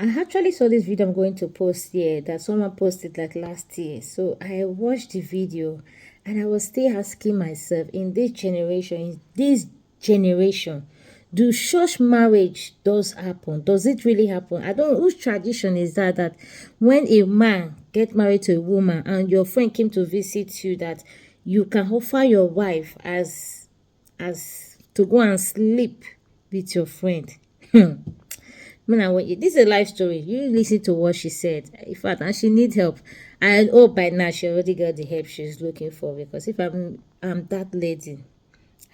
I actually saw this video I'm going to post here that someone posted like last year. So I watched the video and I was still asking myself, in this generation, do church marriage does happen? Does it really happen? I don't know whose tradition is that when a man get married to a woman and your friend came to visit you, that you can offer your wife as to go and sleep with your friend. Man, this is a life story. You listen to what she said. In fact, and she needs help. I hope by now she already got the help she's looking for. Because if I'm that lady,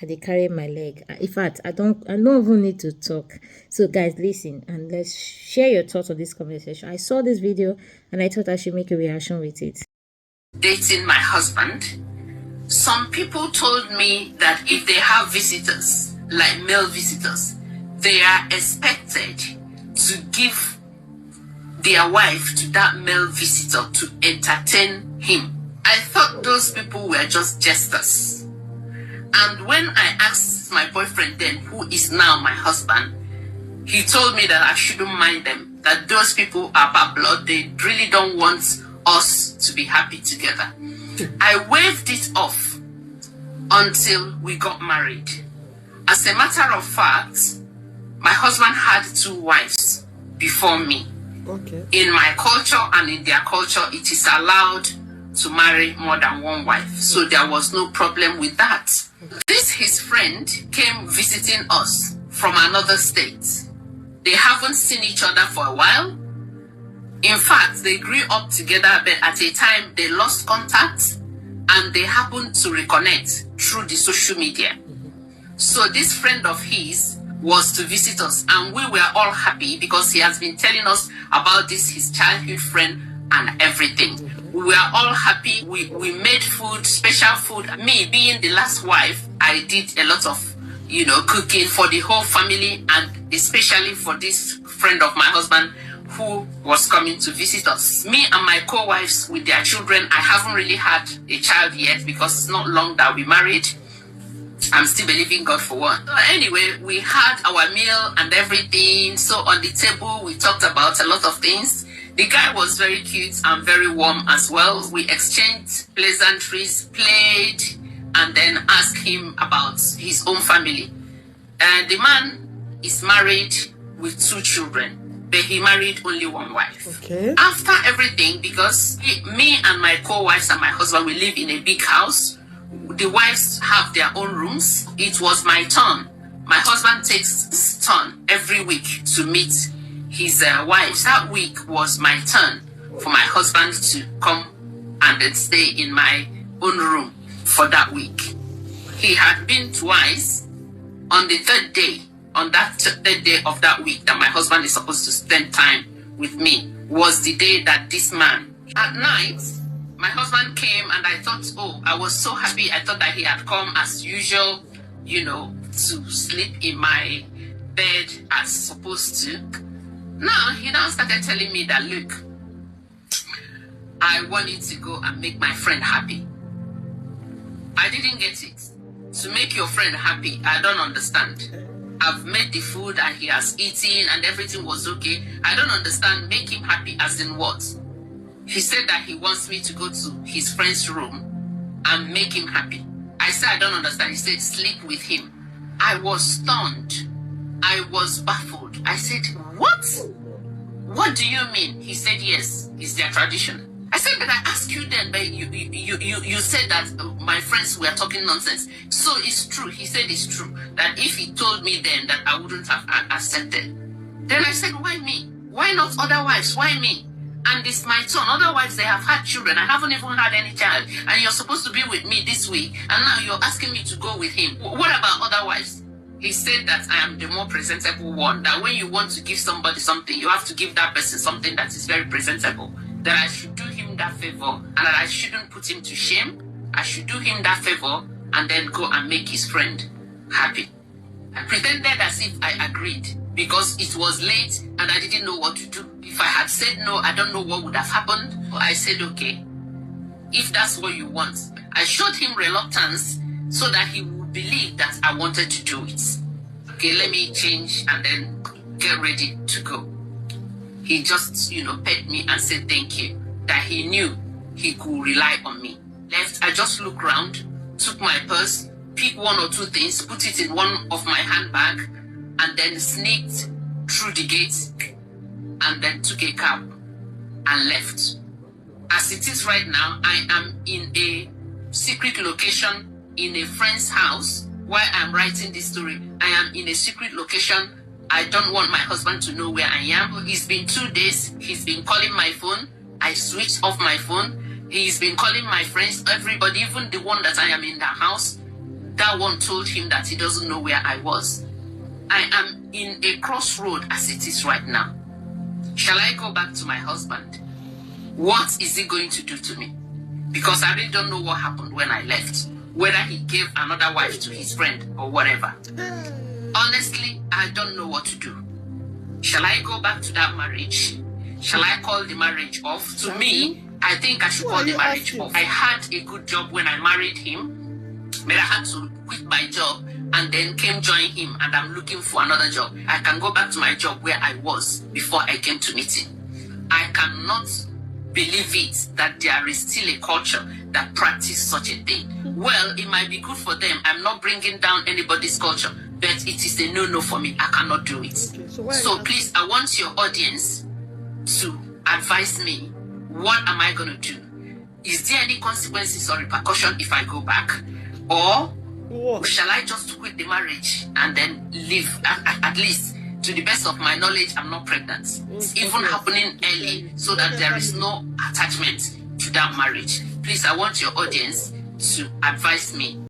I dey carry my leg. In fact, I don't even need to talk. So guys, listen and let's share your thoughts on this conversation. I saw this video and I thought I should make a reaction with it. Dating my husband, some people told me that if they have visitors, like male visitors, they are expected to give their wife to that male visitor to entertain him. I thought those people were just jesters. And when I asked my boyfriend then, who is now my husband, he told me that I shouldn't mind them, that those people are bad blood, they really don't want us to be happy together. I waved it off until we got married. As a matter of fact, my husband had 2 wives before me. Okay. In my culture and in their culture, it is allowed to marry more than 1 wife. So there was no problem with that. This, his friend, came visiting us from another state. They haven't seen each other for a while. In fact, they grew up together, but at a time they lost contact and they happened to reconnect through the social media. So this friend of his was to visit us and we were all happy because he has been telling us about this, his childhood friend and everything. We were all happy. We made food, special food. Me being the last wife, I did a lot of, cooking for the whole family and especially for this friend of my husband who was coming to visit us. Me and my co-wives with their children, I haven't really had a child yet because it's not long that we married. I'm still believing God for one. So anyway, we had our meal and everything. So on the table, we talked about a lot of things. The guy was very cute and very warm as well. We exchanged pleasantries, played, and then asked him about his own family. And the man is married with 2 children, but he married only 1 wife. Okay. After everything, because me and my co-wives and my husband, we live in a big house. The wives have their own rooms. It was my turn. My husband takes his turn every week to meet his wives. That week was my turn for my husband to come and then stay in my own room for that week. He had been twice. On the 3rd day, on that 3rd day of that week that my husband is supposed to spend time with me, was the day that this man, at night, my husband came and I thought, I was so happy. I thought that he had come as usual, to sleep in my bed as supposed to. Now, he now started telling me that, look, I want you to go and make my friend happy. I didn't get it. To make your friend happy, I don't understand. I've made the food and he has eaten and everything was okay. I don't understand. Make him happy as in what? He said that he wants me to go to his friend's room and make him happy. I said, I don't understand. He said, sleep with him. I was stunned. I was baffled. I said, what? What do you mean? He said, yes, it's their tradition. I said, but I asked you then, but you said that my friends were talking nonsense. So it's true. He said it's true. That if he told me then that I wouldn't have accepted. Then I said, why me? Why not other wives? Why me? And it's my turn. Otherwise, they have had children. I haven't even had any child. And you're supposed to be with me this week. And now you're asking me to go with him. What about other wives? He said that I am the more presentable one. That when you want to give somebody something, you have to give that person something that is very presentable. That I should do him that favor. And that I shouldn't put him to shame. I should do him that favor and then go and make his friend happy. I pretended as if I agreed. Because it was late and I didn't know what to do. If I had said no, I don't know what would have happened. But I said, okay, if that's what you want. I showed him reluctance so that he would believe that I wanted to do it. Okay, let me change and then get ready to go. he just, pet me and said thank you, that he knew he could rely on me. Left, I just looked around, took my purse, picked one or two things, put it in one of my handbag, and then sneaked through the gate, and then took a cab and left. As it is right now, I am in a secret location in a friend's house. While I'm writing this story, I am in a secret location. I don't want my husband to know where I am. It's been 2 days. He's been calling my phone. I switched off my phone. He's been calling my friends, everybody, even the one that I am in the house. That one told him that he doesn't know where I was. I am in a crossroad as it is right now. Shall I go back to my husband? What is he going to do to me? Because I really don't know what happened when I left. Whether he gave another wife to his friend or whatever. Honestly, I don't know what to do. Shall I go back to that marriage? Shall I call the marriage off? To me, I think I should call the marriage off. I had a good job when I married him, but I had to quit my job and then came join him, and I'm looking for another job. I can go back to my job where I was before I came to meet him. I cannot believe it that there is still a culture that practice such a thing. Well, it might be good for them. I'm not bringing down anybody's culture, but it is a no-no for me. I cannot do it. Okay, so please, I want your audience to advise me. What am I going to do? Is there any consequences or repercussion if I go back? Or shall I just quit the marriage and then leave? At least, to the best of my knowledge, I'm not pregnant. It's even happening early so that there is no attachment to that marriage. Please, I want your audience to advise me.